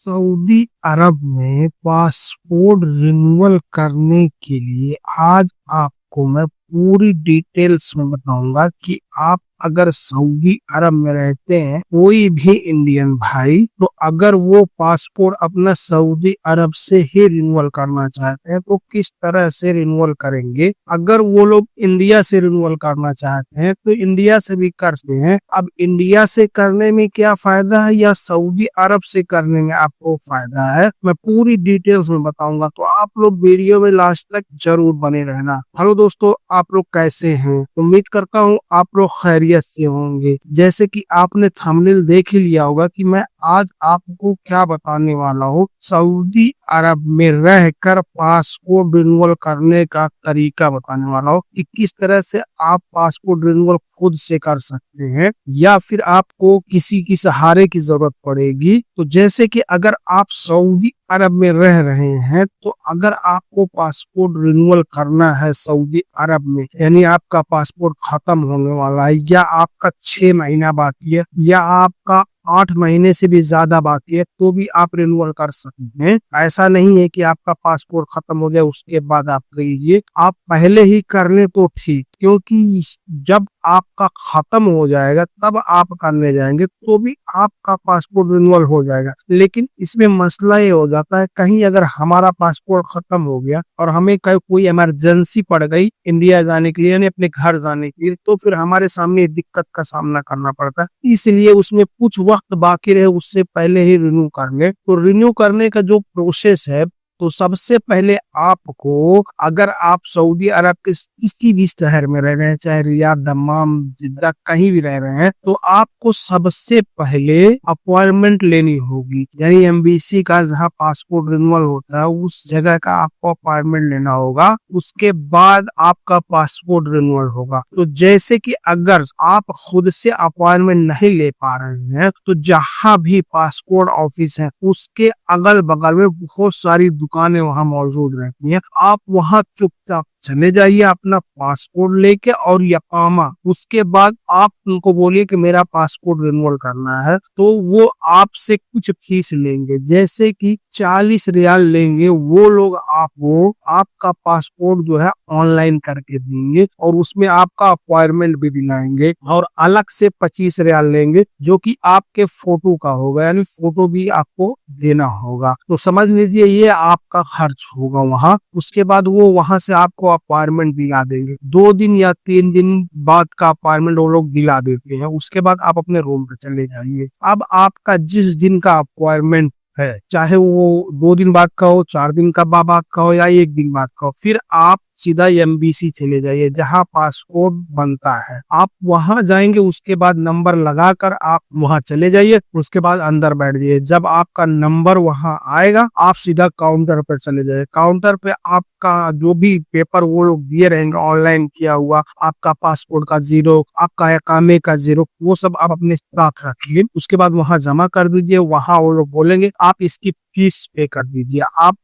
Saudi अरब में passport renewal करने के लिए आज आपको मैं पूरी डिटेल्स में बताऊंगा कि आप अगर सऊदी अरब में रहते हैं कोई भी इंडियन भाई, तो अगर वो पासपोर्ट अपना सऊदी अरब से ही रिन्यूअल करना चाहते हैं तो किस तरह से रिन्यूअल करेंगे। अगर वो लोग इंडिया से रिन्यूअल करना चाहते हैं तो इंडिया से भी करते हैं। अब इंडिया से करने में क्या फायदा है या सऊदी अरब से करने में आपको फायदा है, मैं पूरी डिटेल्स में बताऊंगा, तो आप लोग वीडियो में लास्ट तक जरूर बने रहना। हेलो दोस्तों, आप लोग कैसे हैं? उम्मीद करता हूँ आप लोग खैरियत से होंगे। जैसे कि आपने थंबनेल देख ही लिया होगा कि मैं आज आपको क्या बताने वाला हूँ। सऊदी अरब में रहकर पासपोर्ट रिन्यूअल करने का तरीका बताने वाला हूँ कि किस तरह से आप पासपोर्ट रिन्यूअल खुद से कर सकते हैं या फिर आपको किसी की सहारे की जरूरत पड़ेगी। तो जैसे कि अगर आप सऊदी अरब में रह रहे हैं तो अगर आपको पासपोर्ट रिन्यूअल करना है सऊदी अरब में, यानी आपका पासपोर्ट खत्म होने वाला है या आपका 6 महीना बाकी है या आपका 8 महीने से भी ज्यादा बाकी है, तो भी आप रिन्यूअल कर सकते हैं। ऐसा नहीं है कि आपका पासपोर्ट खत्म हो गया उसके बाद आप करिए, आप पहले ही कर ले तो ठीक, क्योंकि जब आपका खत्म हो जाएगा तब आप करने जाएंगे तो भी आपका पासपोर्ट रिन्यूअल हो जाएगा। लेकिन इसमें मसला ये हो जाता है, कहीं अगर हमारा पासपोर्ट खत्म हो गया और हमें कोई इमरजेंसी पड़ गई इंडिया जाने के लिए यानी अपने घर जाने के लिए, तो फिर हमारे सामने दिक्कत का सामना करना पड़ता है। इसलिए उसमें कुछ वक्त बाकी रहे उससे पहले ही रिन्यू कर ले। तो रिन्यू करने का जो प्रोसेस है, तो सबसे पहले आपको, अगर आप सऊदी अरब के किसी भी शहर में रह रहे हैं, चाहे रियाद, दम्माम, जिद्दा, कहीं भी रह रहे हैं, तो आपको सबसे पहले अपॉइंटमेंट लेनी होगी। यानी एमबीसी का जहां पासपोर्ट रिन्यूअल होता है उस जगह का आपको अपॉइंटमेंट लेना होगा। उसके बाद आपका पासपोर्ट रिन्यूअल होगा। तो जैसे कि अगर आप खुद से अपॉइंटमेंट नहीं ले पा रहे हैं तो जहां भी पासपोर्ट ऑफिस है उसके अगल बगल में बहुत सारी दुकानें वहां मौजूद रहती हैं। आप वहां चुपचाप चले जाइए अपना पासपोर्ट लेके और यकामा। उसके बाद आप उनको बोलिए कि मेरा पासपोर्ट रिन्यूअल करना है, तो वो आपसे कुछ फीस लेंगे, जैसे कि 40 रियाल लेंगे। वो लोग आपको आपका पासपोर्ट जो है ऑनलाइन करके देंगे और उसमें आपका अपॉइंटमेंट भी दिलाएंगे, और अलग से 25 रियाल लेंगे जो कि आपके फोटो का होगा, यानी फोटो भी आपको देना होगा। तो समझ लीजिए ये आपका खर्च होगा वहां। उसके बाद वो वहां से आपको अपॉइंटमेंट दिला देंगे। 2 दिन या 3 दिन बाद का अपॉइंटमेंट वो लोग दिला देते हैं। उसके बाद आप अपने रूम पे चले जाइए। अब आपका जिस दिन का अपॉइंटमेंट है, चाहे वो 2 दिन बाद का हो, 4 दिन का बाद का हो या 1 दिन बाद का हो, फिर आप सीधा एमबीसी चले जाइए जहां पासपोर्ट बनता है। आप वहां जाएंगे, उसके बाद नंबर लगाकर आप वहां चले जाइए। उसके बाद अंदर बैठ जाइए। जब आपका नंबर वहां आएगा आप सीधा काउंटर पर चले जाइए। काउंटर पे आपका जो भी पेपर वो लोग दिए रहेंगे ऑनलाइन किया हुआ, आपका पासपोर्ट का जीरो, आपका इकामे का जीरो, वो सब आप अपने साथ रखिए। उसके बाद वहां जमा कर दीजिए। वहां वो लोग बोलेंगे आप इसकी फीस पे कर दीजिए।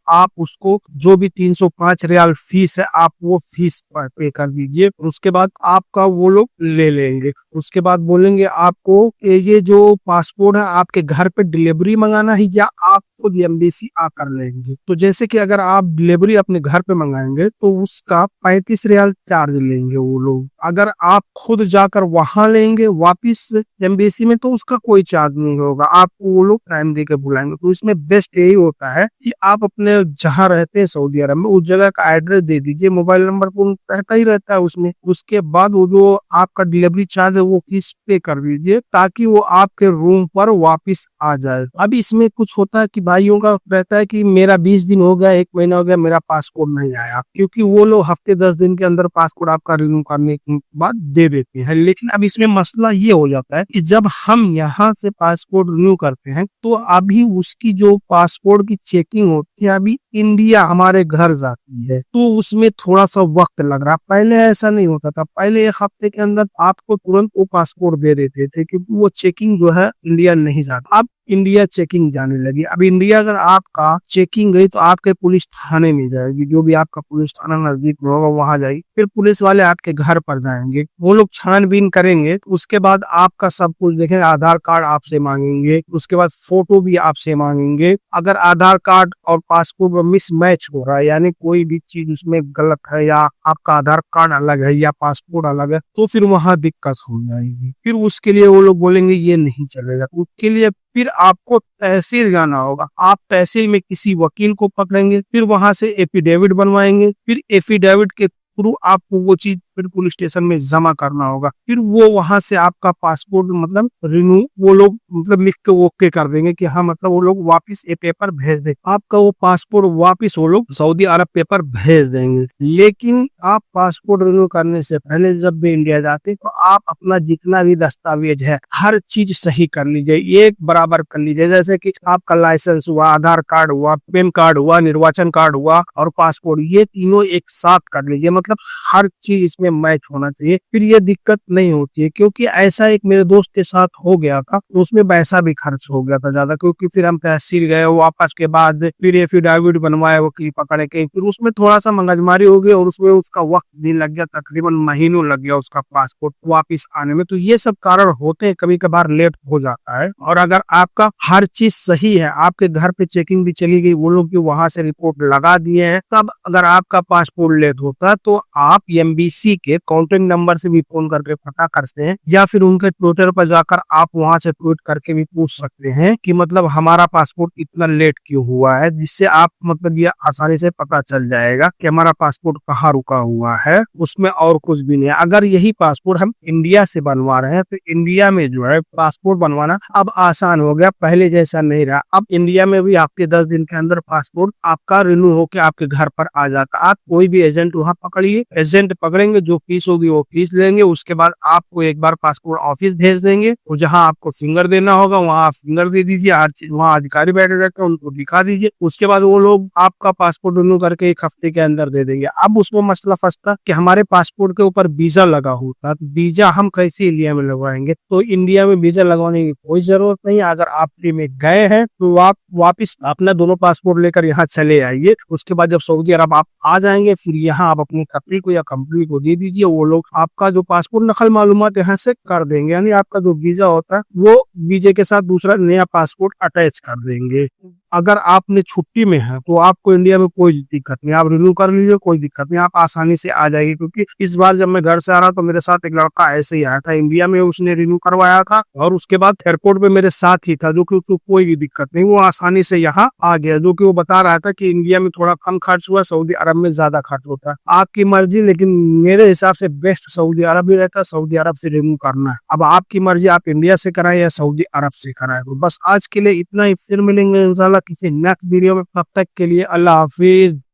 आप उसको जो भी 305 रियाल फीस है आप वो फीस पे कर दीजिए। उसके बाद आपका वो लोग ले लेंगे। उसके बाद बोलेंगे आपको ये जो पासपोर्ट है आपके घर पे डिलीवरी मंगाना है या आप खुद एमबीसी आकर लेंगे। तो जैसे कि अगर आप डिलीवरी अपने घर पे मंगाएंगे तो उसका 35 रियाल चार्ज लेंगे वो लोग। अगर आप खुद जाकर वहां लेंगे वापिस एमबीसी में तो उसका कोई चार्ज नहीं होगा, आपको वो लोग टाइम देकर बुलाएंगे। तो इसमें बेस्ट यही होता है कि आप अपने जहां रहते हैं सऊदी अरब में उस जगह का एड्रेस दे दीजिए। मोबाइल नंबर तो रहता ही रहता है उसमें। उसके बाद वो जो आपका डिलीवरी चार्ज है वो किस पे कर दीजिए ताकि वो आपके रूम पर वापिस आ जाए। अब इसमें कुछ होता है कि भाइयों का रहता है कि मेरा 20 दिन हो गया, 1 महीना हो गया, मेरा पासपोर्ट नहीं आया, क्योंकि वो लोग हफ्ते 10 दिन के अंदर पासपोर्ट आपका रिन्यू करने के बाद दे देते हैं। लेकिन अब इसमें मसला ये हो जाता है कि जब हम यहाँ से पासपोर्ट रिन्यू करते हैं तो अभी उसकी जो पासपोर्ट की चेकिंग होती है अभी इंडिया हमारे घर जाती है तो उसमें थोड़ा सा वक्त लग रहा। पहले ऐसा नहीं होता था, पहले एक हफ्ते के अंदर आपको तुरंत वो पासपोर्ट दे देते थे क्योंकि वो चेकिंग जो है इंडिया नहीं जाता। अब इंडिया चेकिंग जाने लगी। अब इंडिया अगर आपका चेकिंग गई तो आपके पुलिस थाने में जाएगी, जो भी आपका पुलिस थाना नजदीक में होगा वहां जाएगी। फिर पुलिस वाले आपके घर पर जाएंगे, वो लोग छानबीन करेंगे। उसके बाद आपका सब कुछ देखेंगे, आधार कार्ड आपसे मांगेंगे, उसके बाद फोटो भी आपसे मांगेंगे। अगर आधार कार्ड और पासपोर्ट में मिसमैच हो रहा है, यानी कोई भी चीज उसमें गलत है या आपका आधार कार्ड अलग है या पासपोर्ट अलग है, तो फिर वहां दिक्कत हो जाएगी। फिर उसके लिए वो लोग बोलेंगे ये नहीं चलेगा। उसके लिए फिर आपको तहसील जाना होगा। आप तहसील में किसी वकील को पकड़ेंगे, फिर वहां से एफिडेविट बनवाएंगे। फिर एफिडेविट के थ्रू आपको वो चीज फिर पुलिस स्टेशन में जमा करना होगा। फिर वो वहां से आपका पासपोर्ट मतलब रिन्यू वो लोग मतलब लिख के ओके कर देंगे कि हाँ मतलब वो लोग वापस ये पेपर भेज दे। आपका वो पासपोर्ट वापस वो लोग सऊदी अरब पेपर भेज देंगे। लेकिन आप पासपोर्ट रिन्यू करने से पहले जब भी इंडिया जाते तो आप अपना जितना भी दस्तावेज है हर चीज सही कर लीजिए, एक बराबर कर लीजिए। जैसे कि आपका लाइसेंस हुआ, आधार कार्ड हुआ, पैन कार्ड हुआ, निर्वाचन कार्ड हुआ और पासपोर्ट, ये तीनों एक साथ कर लीजिए। मतलब हर चीज इसमें मैच होना चाहिए, फिर ये दिक्कत नहीं होती है। क्योंकि ऐसा एक मेरे दोस्त के साथ हो गया था, तो उसमें पैसा भी खर्च हो गया था ज्यादा। क्योंकि फिर हम तहसील गए, वापस के बाद फिर एफिडेविट बनवाए वकील पकड़ के, फिर उसमें थोड़ा सा मगजमारी हो गई और उसमें उसका वक्त भी लग गया, तकरीबन महीनों लग गया उसका पासपोर्ट वापिस आने में। तो ये सब कारण होते हैं, कभी कभार लेट हो जाता है। और अगर आपका हर चीज सही है, आपके घर पे चेकिंग भी चली गई, वो लोग वहां से रिपोर्ट लगा दिए हैं, तब अगर आपका पासपोर्ट लेट होता है तो आप एमबीसी के कॉन्टेक्ट नंबर से भी फोन करके पता करते हैं, या फिर उनके ट्विटर पर जाकर आप वहां से ट्वीट करके भी पूछ सकते हैं कि मतलब हमारा पासपोर्ट इतना लेट क्यों हुआ है, जिससे आप मतलब ये आसानी से पता चल जाएगा कि हमारा पासपोर्ट कहाँ रुका हुआ है। उसमें और कुछ भी नहीं है। अगर यही पासपोर्ट हम इंडिया से बनवा रहे हैं तो इंडिया में जो है पासपोर्ट बनवाना अब आसान हो गया, पहले जैसा नहीं रहा। अब इंडिया में भी आपके 10 दिन के अंदर पासपोर्ट आपका रिन्यू होकर आपके घर पर आ जाता। आप कोई भी एजेंट वहां पकड़िए, एजेंट पकड़ेंगे, जो फीस होगी वो फीस लेंगे। उसके बाद आपको एक बार पासपोर्ट ऑफिस भेज देंगे, और जहां आपको फिंगर देना होगा वहां आप फिंगर दे दीजिए। हर चीज वहां अधिकारी बैठे रहते हैं, उनको दिखा दीजिए। उसके बाद वो लोग आपका पासपोर्ट रिन्यू करके 1 हफ्ते के अंदर दे देंगे। अब उसमें मसला फंसता कि हमारे पासपोर्ट के ऊपर वीजा लगा होता, तो वीजा हम कैसे इंडिया में लगवाएंगे? तो इंडिया में वीजा लगवाने की कोई जरूरत नहीं। अगर आप में गए हैं तो आप वापिस अपना दोनों पासपोर्ट लेकर यहाँ चले आइए। उसके बाद जब सऊदी अरब आप आ जाएंगे, फिर यहाँ आप अपनी कंपनी को या कंपनी को दे दीजिए, वो लोग आपका जो पासपोर्ट नकल मालूमात यहाँ से कर देंगे। यानी आपका जो वीजा होता है वो वीजे के साथ दूसरा नया पासपोर्ट अटैच कर देंगे। अगर आपने छुट्टी में है तो आपको इंडिया में कोई दिक्कत नहीं, आप रिन्यू कर लीजिए, कोई दिक्कत नहीं, आप आसानी से आ जाएगी। क्योंकि इस बार जब मैं घर से आ रहा तो मेरे साथ एक लड़का ऐसे ही आया था इंडिया में, उसने रिन्यू करवाया था और उसके बाद एयरपोर्ट पे मेरे साथ ही था, जो कि उसको कोई भी दिक्कत नहीं, वो आसानी से यहाँ आ गया। जो कि वो बता रहा था कि इंडिया में थोड़ा कम खर्च हुआ, सऊदी अरब में ज्यादा खर्च होता है। आपकी मर्जी, लेकिन मेरे हिसाब से बेस्ट सऊदी अरब ही रहता है। सऊदी अरब से रिन्यू करना है, अब आपकी मर्जी, आप इंडिया से कराए या सऊदी अरब से कराए। तो बस आज के लिए इतना ही, फिर मिलेंगे इंशाल्लाह किसी नेक्स्ट वीडियो में। तब तक के लिए अल्लाह हाफिज।